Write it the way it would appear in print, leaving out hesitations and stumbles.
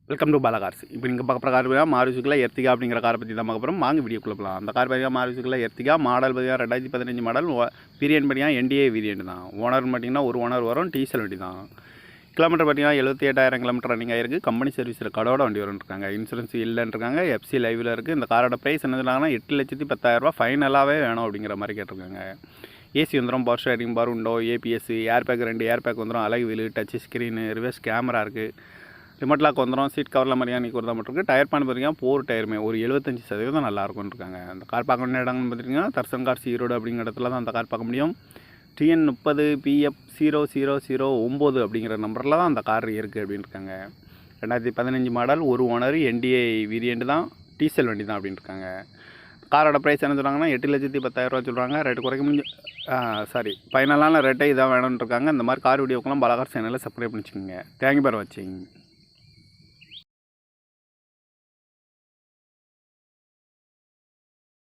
Welcome to Bala cars. இப்போ நீங்கள் பார்க்குற கார் பார்த்தீங்கன்னா மாருதிக்குள்ள எர்டிகா அப்படிங்கிற காரை பற்றி தான் பார்க்க போகிறோம். வாங்க வீடியோக்குள்ள போகலாம். அந்த கார் பார்த்தீங்கன்னா மாருதிக்குள்ள எர்டிகா மாடல் பார்த்தீங்கன்னா 2015 மாடல். வேரியன்ட் பார்த்தீங்கன்னா என்டிஏ வேரியன்ட் தான். ஓனர் பார்த்தீங்கன்னா ஒரு ஓனர் வரும். டீசல் வண்டி தான். கிலோமீட்டர் பார்த்தீங்கன்னா 78,000 கிலோமீட்டர் ரன்னிங் ஆயிருக்கு. கம்பெனி சர்வீஸ் ரெக்கார்டோட வண்டி வரும்ன்றாங்க. இன்சூரன்ஸ் இல்லைன்னு இருக்காங்க. எஃப்சி லைவில் இருக்குது. இந்த காரோட ப்ரைஸ் என்ன சொன்னாங்கன்னா 8,10,000 ஃபைனலாகவே வேணும் அப்படிங்கிற மாதிரி கேட்டிருக்காங்க. ஏசி வந்துடும், power steering, power window, ABS, air bag 2 air bag வந்துடும், அலகு wheel, touch screen, reverse camera இருக்குது, ரிமோட் லாக் வந்துடும், சீட் கவரில் மெக்கானிக் ஒரு தான் மட்டும் இருக்குது. டயர் பண்ணி பார்த்தீங்கன்னா 4 டயருமே ஒரு 75% நல்லாயிருக்கும்னு இருக்காங்க. அந்த கார் பார்க்க வேண்டிய இடங்கள்னு பார்த்திங்கன்னா தர்சன் கார்ஸ் ஈரோடு அப்படிங்கிற இடத்துல தான் அந்த கார் பார்க்க முடியும். TN 30 PF 0009 அப்படிங்கிற நம்பரில் தான் அந்த கார் இருக்குது அப்படின்னு இருக்காங்க. 2015 மாடல், ஒரு ஓனர், என்டிஏ வேரியண்ட் தான், டீசல் வண்டி தான் அப்படின்னு இருக்காங்க. காரோட ப்ரைஸ் என்ன சொல்கிறாங்கன்னா 8,10,000 சொல்கிறாங்க. ரேட்டு குறைக்க முடிஞ்சு ஃபைனலான ரேட்டை இதான் வேணும்னு இருக்காங்க. இந்த மாதிரி கார் வீடியோக்கெல்லாம் பாலா கார் சேனலில் சப்ஸ்கிரைப் பண்ணிச்சுக்கோங்க. தேங்க்யூ ஃபார் வாட்சிங்.